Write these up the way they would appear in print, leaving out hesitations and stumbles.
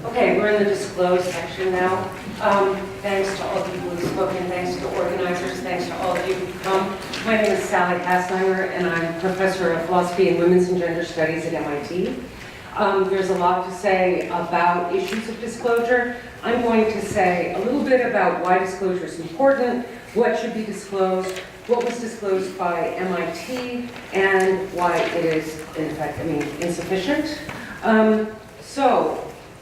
Okay, we're in the Disclose section now. Thanks to all of you who have spoken, thanks to the organizers, thanks to all of you who've come. My name is Sally Haslanger, and I'm Professor of Philosophy and Women's and Gender Studies at MIT. There's a lot to say about issues of disclosure. I'm going to say a little bit about why disclosure is important, what should be disclosed, what was disclosed by MIT, and why it is, in fact, insufficient.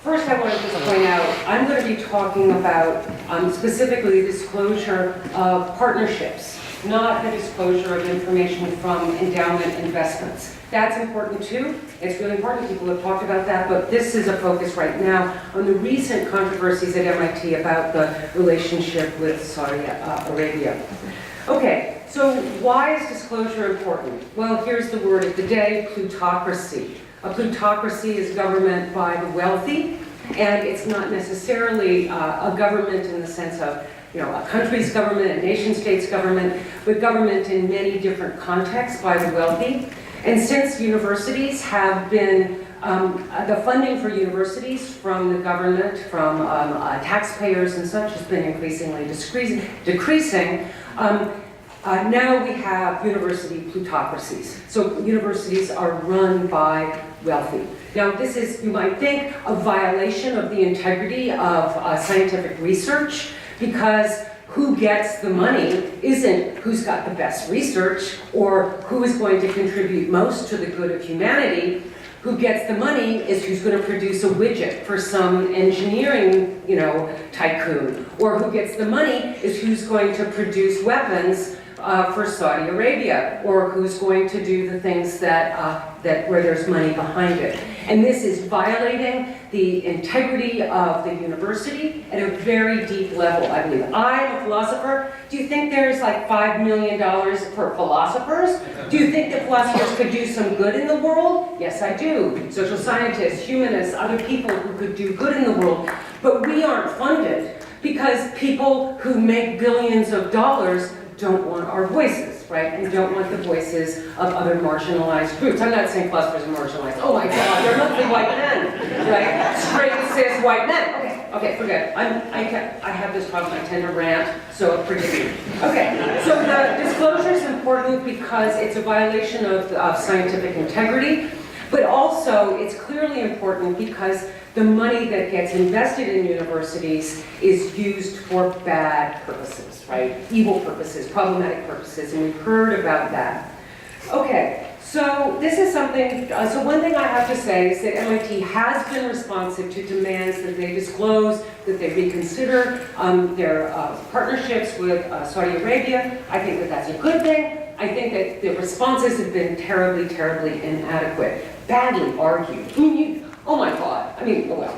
First I want to just point out, I'm going to be talking about specifically the disclosure of partnerships, not the disclosure of information from endowment investments. That's important too. It's really important. People have talked about that, but this is a focus right now on the recent controversies at MIT about the relationship with Saudi Arabia. Okay, so why is disclosure important? Well, here's the word of the day, plutocracy. A plutocracy is government by the wealthy, and it's not necessarily a government in the sense of, a country's government, a nation-state's government, but government in many different contexts by the wealthy. And since universities have been, the funding for universities from the government, from taxpayers and such has been increasingly decreasing, now we have university plutocracies. So universities are run by wealthy. Now this is, you might think, a violation of the integrity of scientific research, because who gets the money isn't who's got the best research or who is going to contribute most to the good of humanity. Who gets the money is who's going to produce a widget for some engineering, tycoon. Or who gets the money is who's going to produce weapons for Saudi Arabia, or who's going to do the things that where there's money behind it. And this is violating the integrity of the university at a very deep level, I believe. I'm a philosopher. Do you think there's like $5 million for philosophers? Do you think that philosophers could do some good in the world? Yes, I do. Social scientists, humanists, other people who could do good in the world. But we aren't funded because people who make billions of dollars don't want our voices, right? And don't want the voices of other marginalized groups. I'm not saying philosophers are marginalized. Oh my God, they're mostly white men, right? Straight, cis, white men. Okay, forget it. I have this problem, I tend to rant, so forgive me. Okay, so the disclosure is important because it's a violation of scientific integrity, but also it's clearly important because the money that gets invested in universities is used for bad purposes, right? Evil purposes, problematic purposes, and we've heard about that. Okay, so this is something, so one thing I have to say is that MIT has been responsive to demands that they disclose, that they reconsider their partnerships with Saudi Arabia. I think that that's a good thing. I think that the responses have been terribly, terribly inadequate, badly argued. Oh my God, oh well.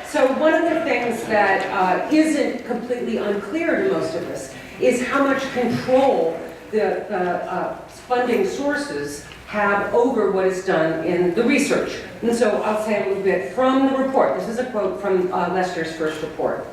So one of the things that isn't completely unclear to most of us is how much control the funding sources have over what is done in the research. And so I'll say a little bit from the report. This is a quote from Lester's first report.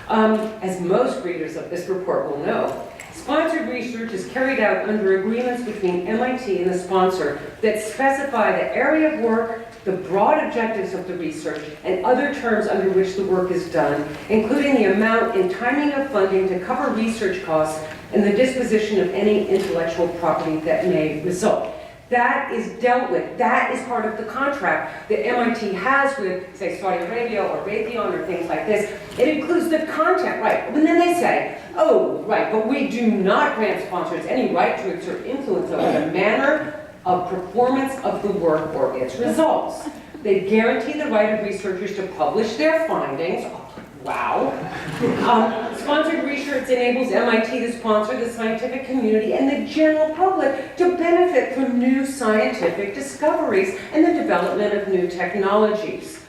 As most readers of this report will know, sponsored research is carried out under agreements between MIT and the sponsor that specify the area of work, the broad objectives of the research, and other terms under which the work is done, including the amount and timing of funding to cover research costs and the disposition of any intellectual property that may result. That is dealt with. That is part of the contract that MIT has with, say, Saudi Arabia or Raytheon or things like this. It includes the content, right? And then they say, oh, right, but we do not grant sponsors any right to exert influence over the manner of performance of the work or its results. They guarantee the right of researchers to publish their findings. Wow. Sponsored research enables MIT to sponsor the scientific community and the general public to benefit from new scientific discoveries and the development of new technologies.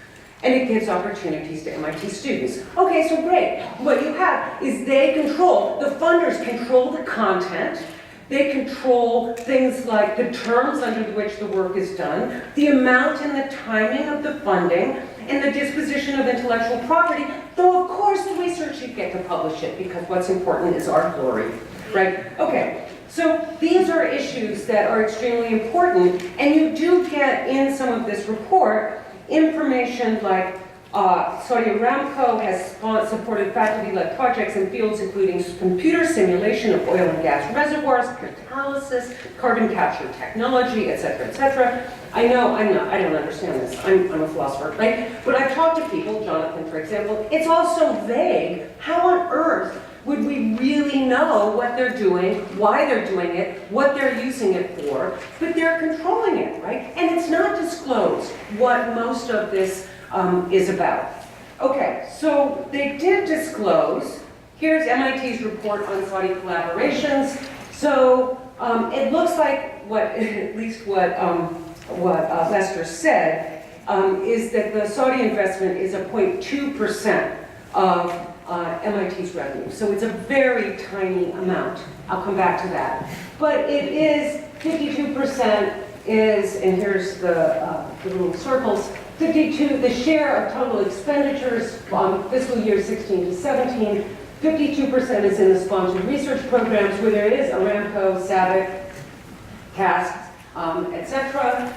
And it gives opportunities to MIT students. Okay, so great. What you have is the funders control the content. They control things like the terms under which the work is done, the amount and the timing of the funding, and the disposition of intellectual property, though of course the research should get to publish it because what's important is our glory, right? Okay, so these are issues that are extremely important, and you do get in some of this report information like Saudi Aramco has supported faculty-led projects in fields including computer simulation of oil and gas reservoirs, catalysis, carbon capture technology, et cetera, I know I don't understand this. I'm a philosopher, right? But I've talked to people, Jonathan, for example, it's all so vague. How on earth would we really know what they're doing, why they're doing it, what they're using it for, but they're controlling it, right? And it's not disclosed what most of this is about. Okay, so they did disclose. Here's MIT's report on Saudi collaborations. So it looks like at least what Lester said, is that the Saudi investment is a 0.2% of MIT's revenue. So it's a very tiny amount. I'll come back to that. But it is 52% is, and here's the little circles, 52, the share of total expenditures from fiscal year 16 to 17, 52% is in the sponsored research programs where there is Aramco, SABIC, CAST, etc.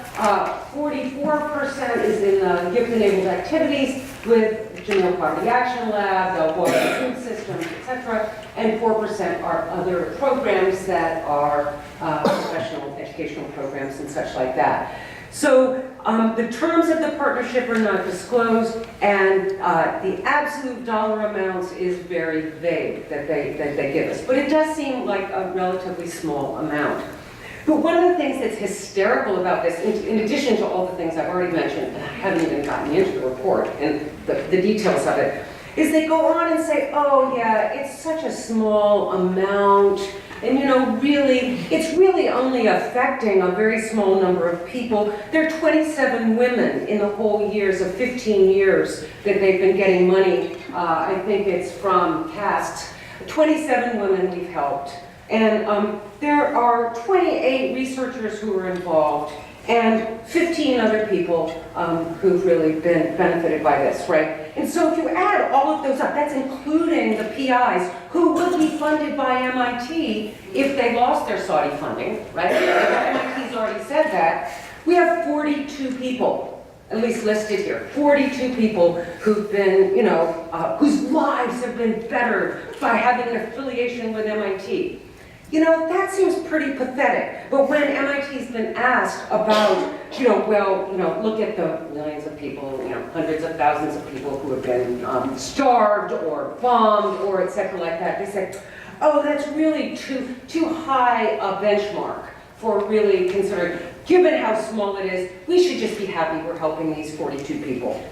44% is in the gift-enabled activities with General Poverty Action Lab, the Water Food Systems, etc. And 4% are other programs that are professional educational programs and such like that. So the terms of the partnership are not disclosed, and the absolute dollar amounts is very vague that they give us. But it does seem like a relatively small amount. But one of the things that's hysterical about this, in addition to all the things I've already mentioned, and I haven't even gotten into the report and the details of it, is they go on and say, oh yeah, it's such a small amount, and really, it's really only affecting a very small number of people. There are 27 women in the whole years of 15 years that they've been getting money. I think it's from CAST. 27 women we've helped. And there are 28 researchers who are involved and 15 other people who've really been benefited by this, right? And so if you add all of those up, that's including the PIs who would be funded by MIT if they lost their Saudi funding, right? MIT's already said that. We have 42 people, at least listed here, 42 people who've been, whose lives have been bettered by having an affiliation with MIT. That seems pretty pathetic. But when MIT's been asked about, look at the millions of people, hundreds of thousands of people who have been starved or bombed or et cetera like that, they say, oh, that's really too high a benchmark for really considering. Given how small it is, we should just be happy we're helping these 42 people.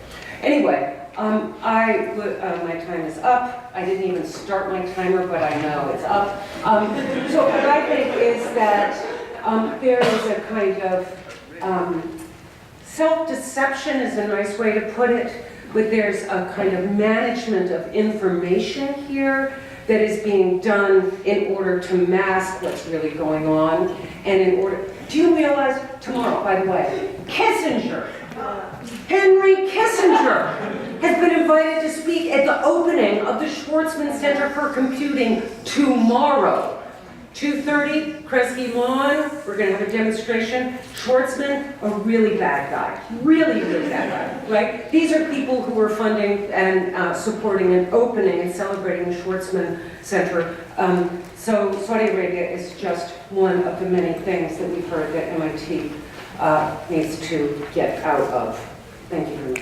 Anyway, my time is up. I didn't even start my timer, but I know it's up. So what I think is that there is a kind of self-deception is a nice way to put it, but there's a kind of management of information here that is being done in order to mask what's really going on, and in order. Do you realize tomorrow, by the way, Kissinger, Henry Kissinger, has been invited to speak at the opening of the Schwarzman Center for Computing tomorrow. 2:30, Kresge Lawn, we're going to have a demonstration. Schwarzman, a really bad guy, really, really bad guy, right? These are people who are funding and supporting and opening and celebrating the Schwarzman Center. So Saudi Arabia is just one of the many things that we've heard that MIT needs to get out of. Thank you very much.